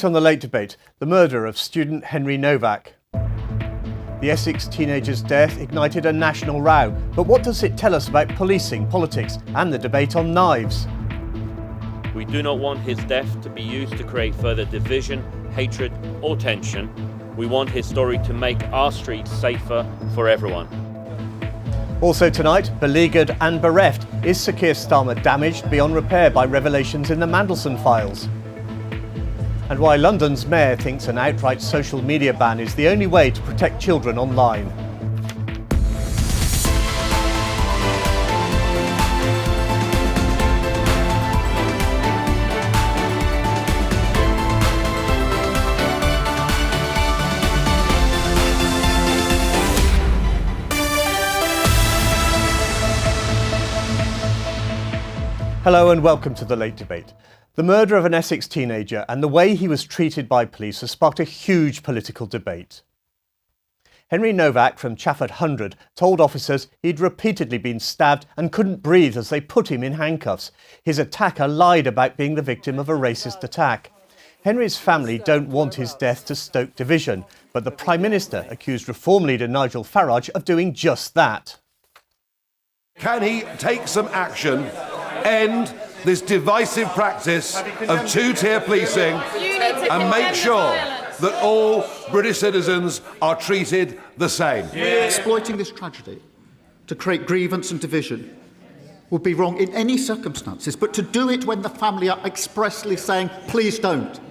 On the late debate, the murder of student Henry Novak. The Essex teenager's death ignited a national row, but what does it tell us about policing, politics and the debate on knives? We do not want his death to be used to create further division, hatred or tension. We want his story to make our streets safer for everyone. Also tonight, beleaguered and bereft, is Sir Keir Starmer damaged beyond repair by revelations in the Mandelson files? And why London's mayor thinks an outright social media ban is the only way to protect children online. Hello and welcome to the late debate. The murder of an Essex teenager and the way he was treated by police has sparked a huge political debate. Henry Novak from Chafford 100 told officers he'd repeatedly been stabbed and couldn't breathe as they put him in handcuffs. His attacker lied about being the victim of a racist attack. Henry's family don't want his death to stoke division, but the Prime Minister accused Reform leader Nigel Farage of doing just that. Can he take some action, end this divisive practice of two-tier policing and make sure that all British citizens are treated the same? Exploiting this tragedy to create grievance and division would be wrong in any circumstances, but to do it when the family are expressly saying, please don't,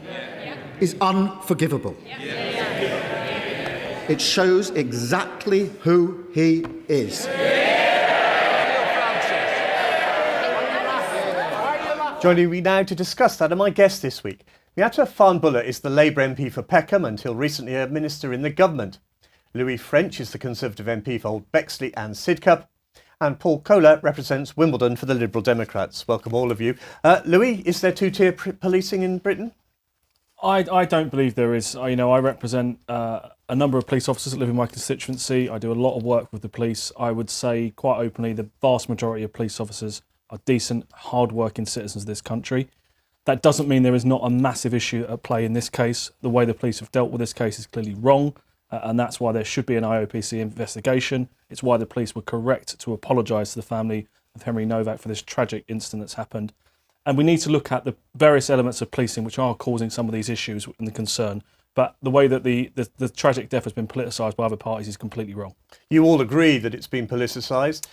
is unforgivable. It shows exactly who he is. Joining me now to discuss that are my guests this week. Miatta Farnbula is the Labour MP for Peckham, until recently a minister in the government. Louie French is the Conservative MP for Old Bexley and Sidcup. And Paul Kohler represents Wimbledon for the Liberal Democrats. Welcome all of you. Louie, is there two-tier policing in Britain? I don't believe there is. I represent a number of police officers that live in my constituency. I do a lot of work with the police. I would say quite openly the vast majority of police officers are decent, hard-working citizens of this country. That doesn't mean there is not a massive issue at play in this case. The way the police have dealt with this case is clearly wrong, and that's why there should be an IOPC investigation. It's why the police were correct to apologise to the family of Henry Novak for this tragic incident that's happened. And we need to look at the various elements of policing which are causing some of these issues and the concern. But the way that the tragic death has been politicised by other parties is completely wrong. You all agree that it's been politicised?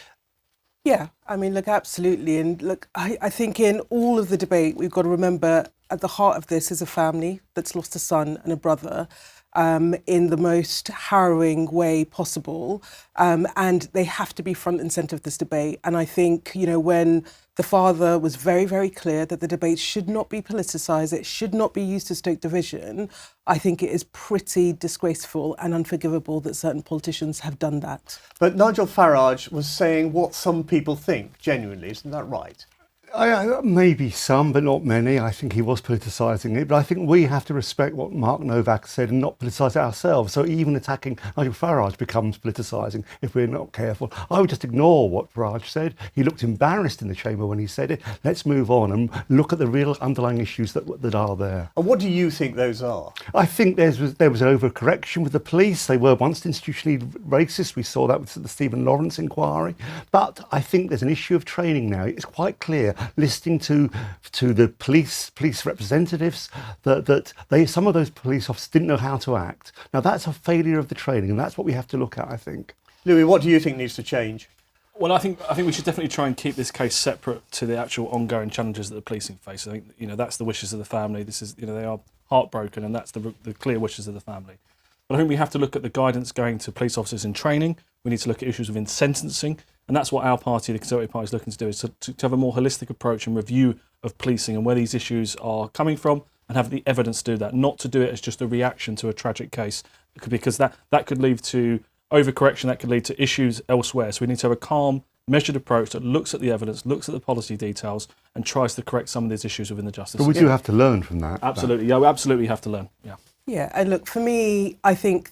Yeah, I mean, look, absolutely. And look, I think in all of the debate, we've got to remember at the heart of this is a family that's lost a son and a brother in the most harrowing way possible. And they have to be front and centre of this debate. And I think, when the father was very, very clear that the debate should not be politicised, it should not be used to stoke division, I think it is pretty disgraceful and unforgivable that certain politicians have done that. But Nigel Farage was saying what some people think, genuinely, isn't that right? Maybe some, but not many. I think he was politicising it. But I think we have to respect what Mark Novak said and not politicise it ourselves. So even attacking Nigel Farage becomes politicising if we're not careful. I would just ignore what Farage said. He looked embarrassed in the chamber when he said it. Let's move on and look at the real underlying issues that are there. And what do you think those are? I think there was an overcorrection with the police. They were once institutionally racist. We saw that with the Stephen Lawrence inquiry. But I think there's an issue of training now. It's quite clear, listening to the police representatives, that some of those police officers didn't know how to act. Now that's a failure of the training, and that's what we have to look at, I think. Louis, what do you think needs to change? Well, I think we should definitely try and keep this case separate to the actual ongoing challenges that the policing face. I think that's the wishes of the family. This is they are heartbroken, and that's the clear wishes of the family. But I think we have to look at the guidance going to police officers in training. We need to look at issues within sentencing. And that's what our party, the Conservative Party, is looking to do, is to have a more holistic approach and review of policing and where these issues are coming from, and have the evidence to do that, not to do it as just a reaction to a tragic case, because that could lead to overcorrection, that could lead to issues elsewhere. So we need to have a calm, measured approach that looks at the evidence, looks at the policy details, and tries to correct some of these issues within the justice system. But we do have to learn from that. Absolutely, yeah, we absolutely have to learn, yeah. Yeah, and look, for me, I think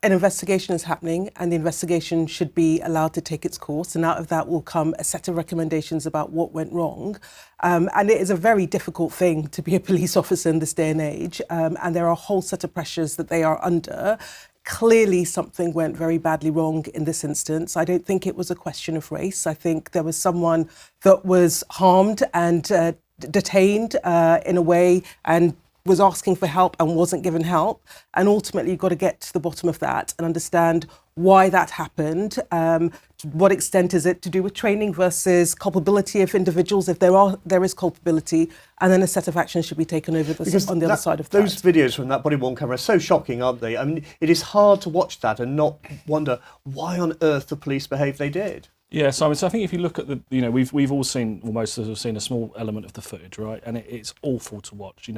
an investigation is happening and the investigation should be allowed to take its course, and out of that will come a set of recommendations about what went wrong. And it is a very difficult thing to be a police officer in this day and age, and there are a whole set of pressures that they are under. Clearly something went very badly wrong in this instance. I don't think it was a question of race. I think there was someone that was harmed and detained in a way and was asking for help and wasn't given help. And ultimately, you've got to get to the bottom of that and understand why that happened. To what extent is it to do with training versus culpability of individuals, if there is culpability, and then a set of actions should be taken over on the other side of that. Those videos from that body-worn camera are so shocking, aren't they? I mean, it is hard to watch that and not wonder why on earth the police behaved they did. Yeah, Simon, so I think if you look at we've all seen, or most of us have seen a small element of the footage, right? And it's awful to watch,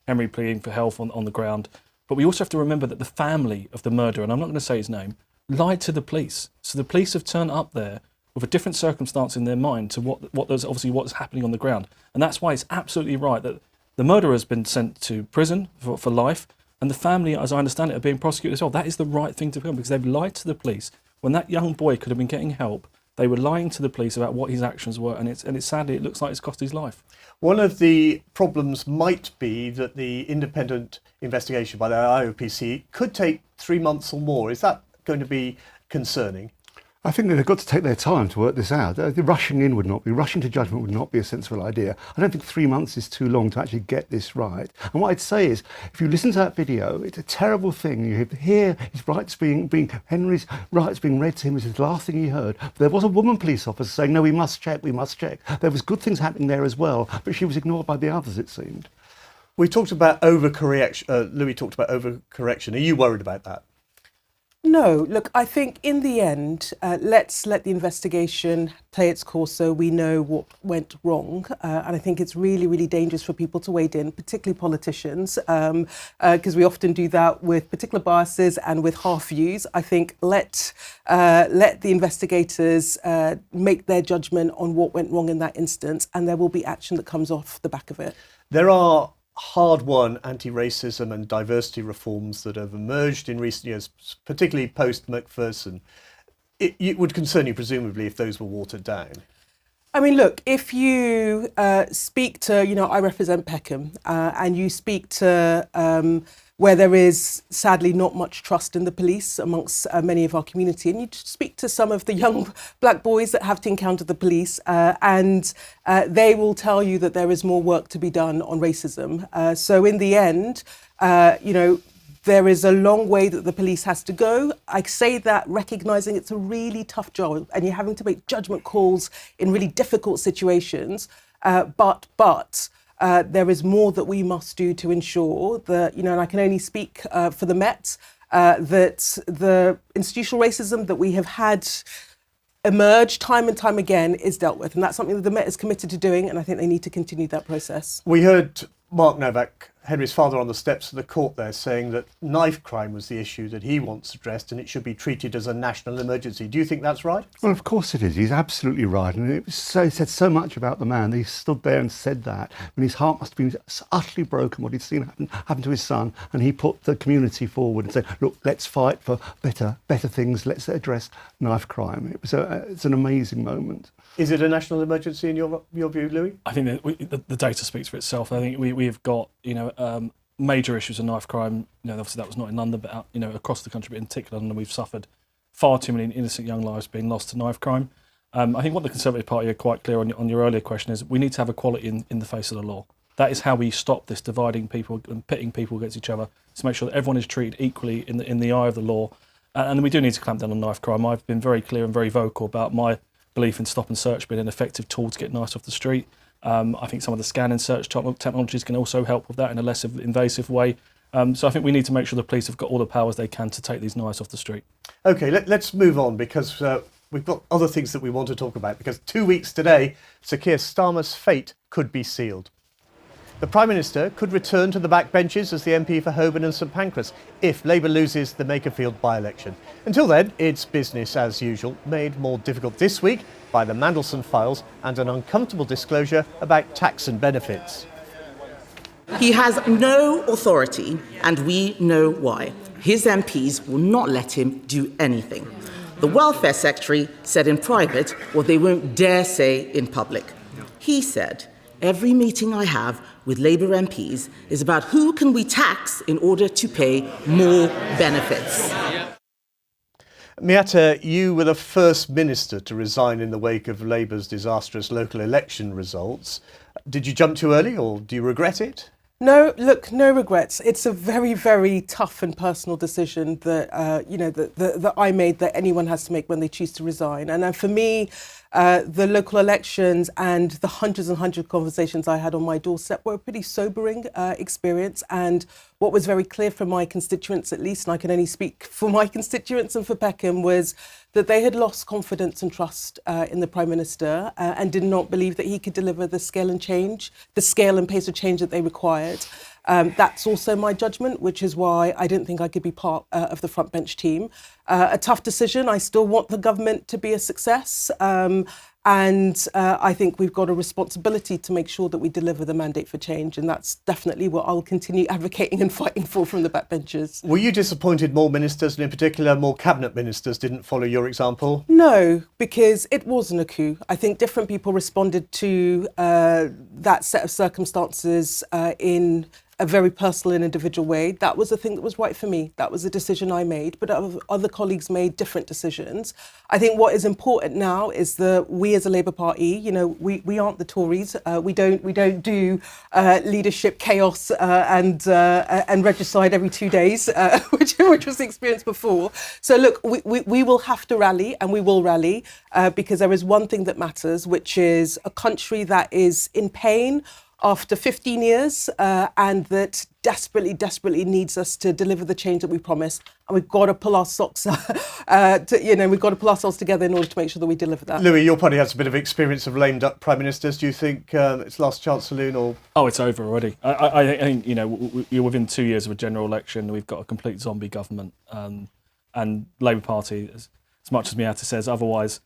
Henry pleading for help on the ground. But we also have to remember that the family of the murderer, and I'm not going to say his name, lied to the police. So the police have turned up there with a different circumstance in their mind to what's happening on the ground. And that's why it's absolutely right that the murderer has been sent to prison for life, and the family, as I understand it, are being prosecuted as well. That is the right thing to do because they've lied to the police. When that young boy could have been getting help, they were lying to the police about what his actions were, and it's sadly, it looks like it's cost his life. One of the problems might be that the independent investigation by the IOPC could take 3 months or more. Is that going to be concerning? I think they've got to take their time to work this out. Rushing to judgment would not be a sensible idea. I don't think 3 months is too long to actually get this right. And what I'd say is, if you listen to that video, it's a terrible thing. You hear his rights Henry's rights being read to him as the last thing he heard. But there was a woman police officer saying, no, we must check. There was good things happening there as well, but she was ignored by the others, it seemed. We talked about overcorrection. Louie talked about overcorrection. Are you worried about that? No, look, I think in the end, let's let the investigation play its course so we know what went wrong. And I think it's really, really dangerous for people to wade in, particularly politicians, because we often do that with particular biases and with half views. I think let the investigators make their judgment on what went wrong in that instance, and there will be action that comes off the back of it. There are hard-won anti-racism and diversity reforms that have emerged in recent years, particularly post-Macpherson. It would concern you, presumably, if those were watered down. I mean, look, if you speak to, I represent Peckham, and you speak to where there is sadly not much trust in the police amongst many of our community, and you speak to some of the young black boys that have to encounter the police, and they will tell you that there is more work to be done on racism. So in the end, there is a long way that the police has to go. I say that recognising it's a really tough job and you're having to make judgment calls in really difficult situations. But there is more that we must do to ensure that, and I can only speak for the Met, that the institutional racism that we have had emerge time and time again is dealt with. And that's something that the Met is committed to doing, and I think they need to continue that process. We heard Mark Novak, Henry's father, on the steps of the court there saying that knife crime was the issue that he wants addressed and it should be treated as a national emergency. Do you think that's right? Well, of course it is. He's absolutely right. And it said so much about the man. He stood there and said that when his heart must have been utterly broken, what he'd seen happen to his son. And he put the community forward and said, look, let's fight for better things. Let's address knife crime. It's an amazing moment. Is it a national emergency in your view, Louie? I think that the data speaks for itself. I think we've got major issues of knife crime. Obviously that was not in London, but across the country, but in particular London, we've suffered far too many innocent young lives being lost to knife crime. I think what the Conservative Party are quite clear on your earlier question is we need to have equality in the face of the law. That is how we stop this dividing people and pitting people against each other, to make sure that everyone is treated equally in the eye of the law. And we do need to clamp down on knife crime. I've been very clear and very vocal about my belief in stop and search being an effective tool to get knives off the street. I think some of the scan and search technologies can also help with that in a less invasive way. So I think we need to make sure the police have got all the powers they can to take these knives off the street. OK, let's move on, because we've got other things that we want to talk about, because 2 weeks today, Sir Keir Starmer's fate could be sealed. The Prime Minister could return to the backbenches as the MP for Holborn and St Pancras if Labour loses the Makerfield by-election. Until then, it's business as usual, made more difficult this week by the Mandelson files and an uncomfortable disclosure about tax and benefits. He has no authority, and we know why. his MPs will not let him do anything. The Welfare Secretary said in private what they won't dare say in public. He said, "Every meeting I have with Labour MPs is about who can we tax in order to pay more benefits." Miata, you were the first minister to resign in the wake of Labour's disastrous local election results. Did you jump too early, or do you regret it? No, look, no regrets. It's a very, very tough and personal decision that that I made, that anyone has to make when they choose to resign. And for me, the local elections and the hundreds and hundreds of conversations I had on my doorstep were a pretty sobering experience. And what was very clear from my constituents, at least, and I can only speak for my constituents and for Peckham, was that they had lost confidence and trust in the Prime Minister and did not believe that he could deliver the scale and pace of change that they required. That's also my judgment, which is why I didn't think I could be part of the front bench team. A tough decision. I still want the government to be a success. And I think we've got a responsibility to make sure that we deliver the mandate for change. And that's definitely what I'll continue advocating and fighting for from the backbenchers. Were you disappointed more ministers, and in particular more cabinet ministers, didn't follow your example? No, because it wasn't a coup. I think different people responded to that set of circumstances in a very personal and individual way. That was the thing that was right for me. That was a decision I made, but other colleagues made different decisions. I think what is important now is that we as a Labour Party, we aren't the Tories. We don't do leadership chaos and regicide every 2 days, which was the experience before. So look, we will have to rally, and we will rally because there is one thing that matters, which is a country that is in pain after 15 years and that desperately needs us to deliver the change that we promised. And we've got to pull our socks, we've got to pull ourselves together in order to make sure that we deliver that. Louie, your party has a bit of experience of lame duck prime ministers. Do you think it's last chance saloon, or? Oh, it's over already. I think, you're within 2 years of a general election. We've got a complete zombie government. And Labour Party, as much as Miata says otherwise,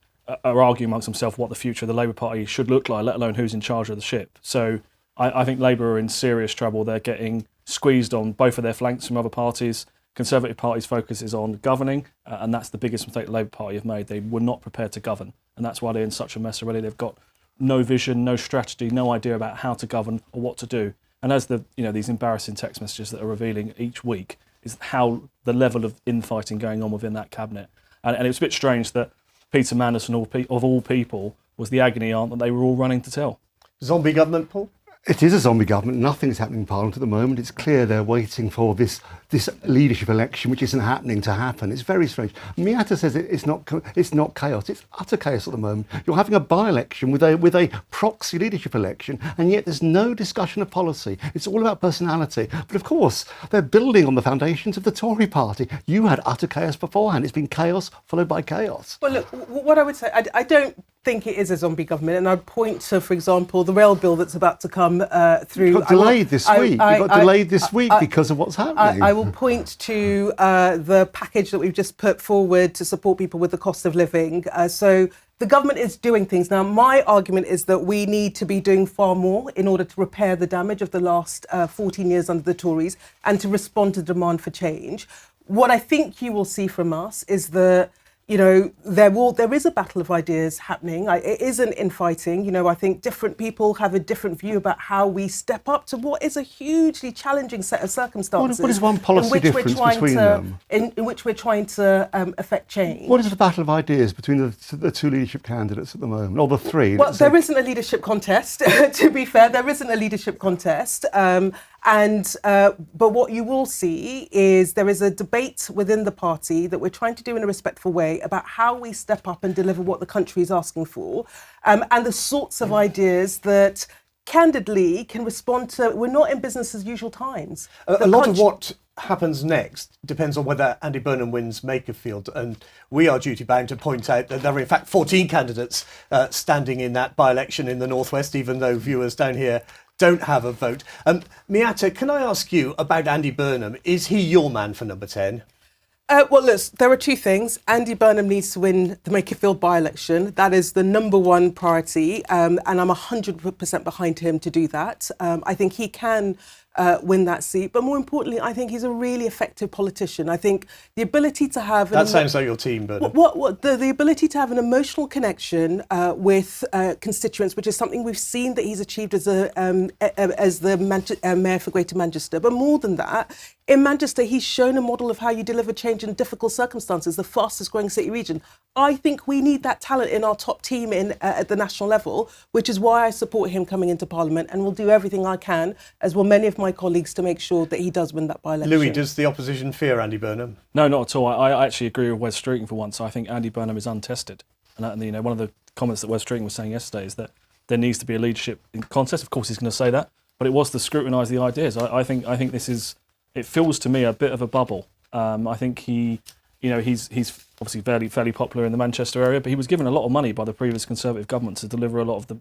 are arguing amongst themselves what the future of the Labour Party should look like, let alone who's in charge of the ship. So I think Labour are in serious trouble. They're getting squeezed on both of their flanks from other parties. Conservative Party's focus is on governing, and that's the biggest mistake the Labour Party have made. They were not prepared to govern, and that's why they're in such a mess already. They've got no vision, no strategy, no idea about how to govern or what to do. And as these embarrassing text messages that are revealing each week is how the level of infighting going on within that cabinet. And it was a bit strange that Peter Mandelson, of all people, was the agony aunt that they were all running to tell. Zombie government, Paul? It is a zombie government. Nothing's happening in Parliament at the moment. It's clear they're waiting for this leadership election, which isn't happening, to happen. It's very strange. Miata says it's not chaos. It's utter chaos at the moment. You're having a by-election with a proxy leadership election, and yet there's no discussion of policy. It's all about personality. But of course, they're building on the foundations of the Tory party. You had utter chaos beforehand. It's been chaos followed by chaos. Well, look, what I would say, I don't think it is a zombie government, and I'd point to, for example, the rail bill that's about to come through. It got delayed this week. It got delayed this week because of what's happening. I will point to the package that we've just put forward to support people with the cost of living. So the government is doing things. Now, my argument is that we need to be doing far more in order to repair the damage of the last 14 years under the Tories and to respond to demand for change. What I think you will see from us is that there is a battle of ideas happening. It isn't infighting. I think different people have a different view about how we step up to what is a hugely challenging set of circumstances. What is one policy difference between them? In which we're trying to affect change. What is the battle of ideas between the two leadership candidates at the moment, or the three? Well, there isn't a leadership contest, to be fair. There isn't a leadership contest. But what you will see is there is a debate within the party that we're trying to do in a respectful way about how we step up and deliver what the country is asking for, and the sorts of ideas that candidly can respond to, we're not in business as usual times. A lot of what happens next depends on whether Andy Burnham wins Makerfield, and we are duty bound to point out that there are in fact 14 candidates standing in that by-election in the Northwest, even though viewers down here don't have a vote. Miata, can I ask you about Andy Burnham? Is he your man for number 10? Well, look, there are two things. Andy Burnham needs to win the Makerfield by-election. That is the number one priority, and I'm 100% behind him to do that. I think he can win that seat. But more importantly, I think he's a really effective politician. I think the ability to have... That sounds like your team, Bernard. The ability to have an emotional connection with constituents, which is something we've seen that he's achieved as the Mayor for Greater Manchester. But more than that, in Manchester, he's shown a model of how you deliver change in difficult circumstances, the fastest growing city region. I think we need that talent in our top team at the national level, which is why I support him coming into Parliament, and will do everything I can, as will many of my colleagues, to make sure that he does win that by-election. Louie, does the opposition fear Andy Burnham? No, not at all. I actually agree with Wes Streeting for once. I think Andy Burnham is untested. And one of the comments that Wes Streeting was saying yesterday is that there needs to be a leadership in contest. Of course, he's going to say that, but it was to scrutinise the ideas. I think this is. It feels to me a bit of a bubble. I think he's obviously fairly popular in the Manchester area, but he was given a lot of money by the previous Conservative government to deliver a lot of the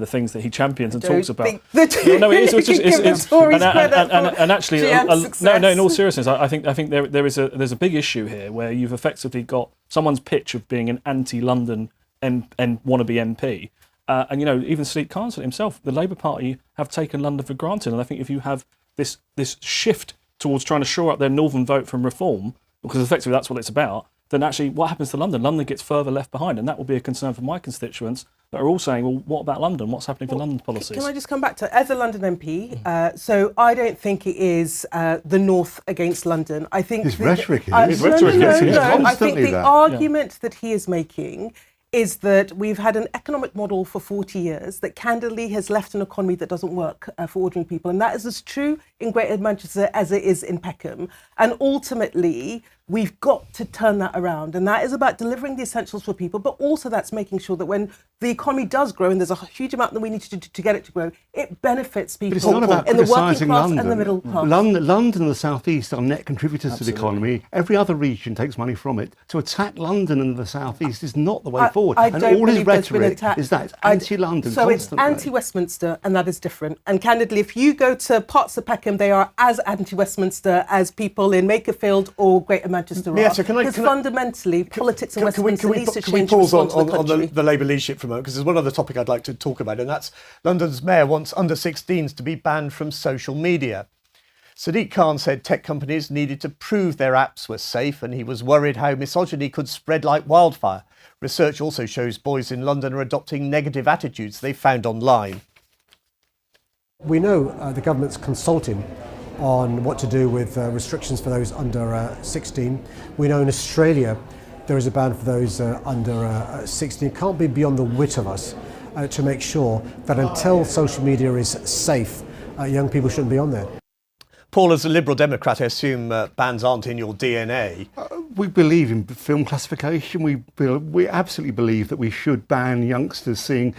things that he champions and talks about. No, it is. And actually, in all seriousness, I think there's a big issue here where you've effectively got someone's pitch of being an anti-London wannabe MP. And even Sadiq Khan said himself, the Labour Party have taken London for granted. And I think if you have this shift towards trying to shore up their northern vote from reform, because effectively that's what it's about, then actually what happens to London? London gets further left behind, and that will be a concern for my constituents that are all saying, well, what about London? What's happening for London policies? Can I just come back to, as a London MP, so I don't think it is the North against London. I think his rhetoric is. I think the argument that he is making is that we've had an economic model for 40 years that candidly has left an economy that doesn't work for ordinary people. And that is as true in Greater Manchester as it is in Peckham. And ultimately, we've got to turn that around. And that is about delivering the essentials for people, but also that's making sure that when the economy does grow, and there's a huge amount that we need to do to get it to grow, it benefits people it's not about in the working class London. and the middle class. London and the South East are net contributors to the economy. Every other region takes money from it. To attack London and the South East is not the way forward. And all his rhetoric is that it's anti-London. So constantly. It's anti-Westminster, and that is different. And candidly, if you go to parts of Peckham, they are as anti-Westminster as people in Makerfield or Greater Manchester are. Because fundamentally, politics in Westminster needs to change. Can we pause on the Labour leadership for a moment? Because there's one other topic I'd like to talk about, and that's London's mayor wants under-16s to be banned from social media. Sadiq Khan said tech companies needed to prove their apps were safe, and he was worried how misogyny could spread like wildfire. Research also shows boys in London are adopting negative attitudes they found online. We know the government's consulting on what to do with restrictions for those under 16. We know in Australia there is a ban for those under 16. It can't be beyond the wit of us to make sure that until social media is safe, young people shouldn't be on there. Paul, as a Liberal Democrat, I assume bans aren't in your DNA. We believe in film classification. We absolutely believe that we should ban youngsters seeing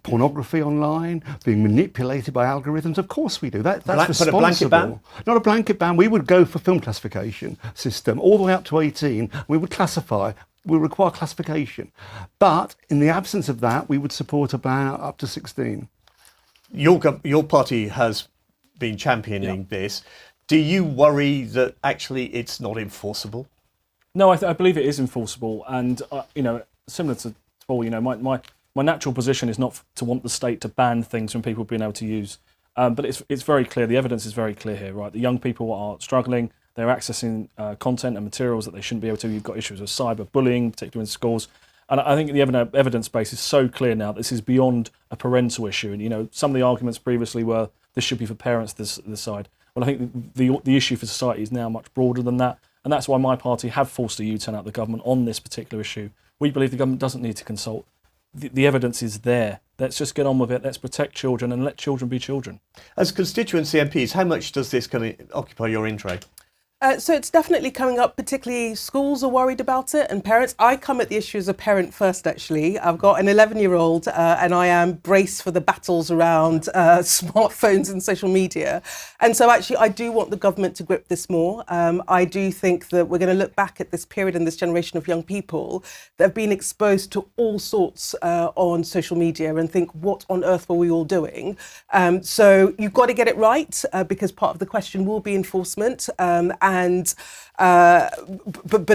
pornography online, being manipulated by algorithms. Of course we do. That's responsible. But a blanket ban? Not a blanket ban. We would go for film classification system all the way up to 18. We would classify. We require classification. But in the absence of that, we would support a ban up to 16. Your party has been championing this. Do you worry that actually it's not enforceable? No, I believe it is enforceable. And, similar to Paul, my natural position is not to want the state to ban things from people being able to use. But it's very clear, the evidence is very clear here, right? The young people are struggling, they're accessing content and materials that they shouldn't be able to. You've got issues with cyberbullying, particularly in schools. And I think the evidence base is so clear now that this is beyond a parental issue. And, some of the arguments previously were this should be for parents to decide. Well, I think the issue for society is now much broader than that. And that's why my party have forced a U-turn out of the government on this particular issue. We believe the government doesn't need to consult. The evidence is there. Let's just get on with it. Let's protect children and let children be children. As constituency MPs, how much does this occupy your in tray? So it's definitely coming up, particularly schools are worried about it and parents. I come at the issue as a parent first, actually. I've got an 11-year-old and I am braced for the battles around smartphones and social media. And so actually I do want the government to grip this more. I do think that we're going to look back at this period and this generation of young people that have been exposed to all sorts on social media and think, what on earth were we all doing? So you've got to get it right because part of the question will be enforcement. But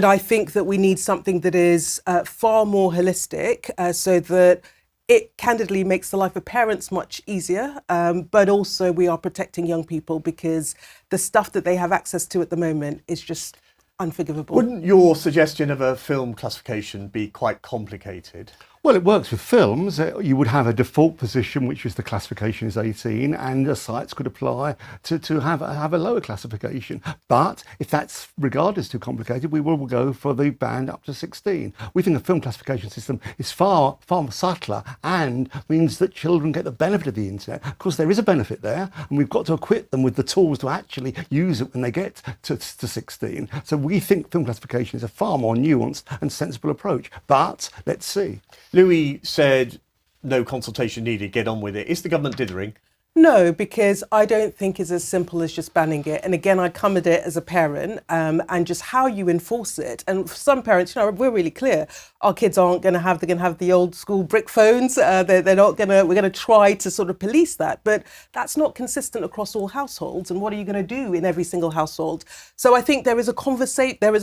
I think that we need something that is far more holistic so that it candidly makes the life of parents much easier, but also we are protecting young people because the stuff that they have access to at the moment is just unforgivable. Wouldn't your suggestion of a film classification be quite complicated? Well, it works with films. You would have a default position, which is the classification is 18, and the sites could apply to have a lower classification. But if that's regarded as too complicated, we will go for the band up to 16. We think a film classification system is far more subtler and means that children get the benefit of the internet. Of course, there is a benefit there, and we've got to equip them with the tools to actually use it when they get to 16. So we think film classification is a far more nuanced and sensible approach. But let's see. Louie said no consultation needed, get on with it. Is the government dithering? No, because I don't think it's as simple as just banning it. And again, I come at it as a parent and just how you enforce it. And for some parents, you know, we're really clear. Our kids aren't going to have, they're going to have the old school brick phones. They're not going to, we're going to try to sort of police that. But that's not consistent across all households. And what are you going to do in every single household? So I think there is a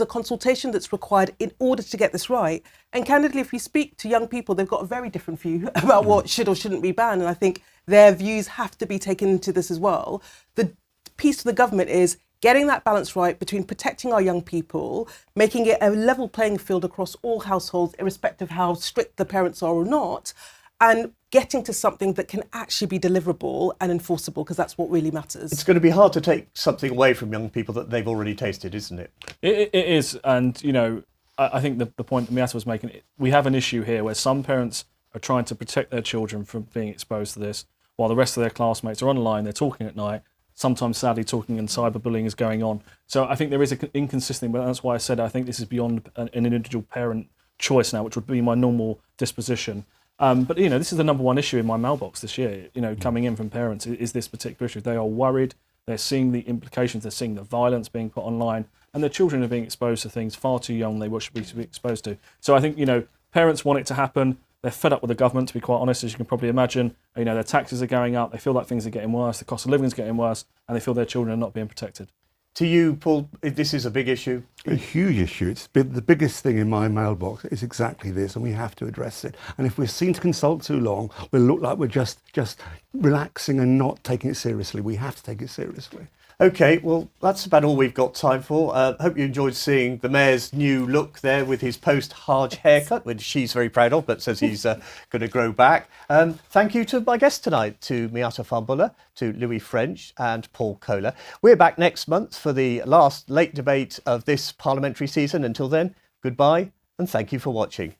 consultation that's required in order to get this right. And candidly, if we speak to young people, they've got a very different view about what should or shouldn't be banned. And I think their views have to be taken into this as well. The piece of the government is getting that balance right between protecting our young people, making it a level playing field across all households, irrespective of how strict the parents are or not, and getting to something that can actually be deliverable and enforceable, because that's what really matters. It's going to be hard to take something away from young people that they've already tasted, isn't it? It is, and you know, I think the point that Miata was making, we have an issue here where some parents are trying to protect their children from being exposed to this, while the rest of their classmates are online, they're talking at night, sometimes sadly talking and cyberbullying is going on. So I think there is an inconsistency, but that's why I said I think this is beyond an individual parent choice now, which would be my normal disposition. But, you know, this is the number one issue in my mailbox this year, you know, coming in from parents, is this particular issue. They are worried, they're seeing the implications, they're seeing the violence being put online, and their children are being exposed to things far too young they should be exposed to. So I think, you know, parents want it to happen. They're fed up with the government, to be quite honest, as you can probably imagine. You know, their taxes are going up, they feel like things are getting worse, the cost of living is getting worse, and they feel their children are not being protected. To you, Paul, this is a big issue? A huge issue. The biggest thing in my mailbox is exactly this, and we have to address it. And if we're seen to consult too long, we'll look like we're just relaxing and not taking it seriously. We have to take it seriously. OK, well, that's about all we've got time for. Hope you enjoyed seeing the Mayor's new look there with his post-Hajj haircut, which she's very proud of, but says he's going to grow back. Thank you to my guests tonight, to Miata Fambula, to Louie French and Paul Kohler. We're back next month for the last late debate of this parliamentary season. Until then, goodbye and thank you for watching.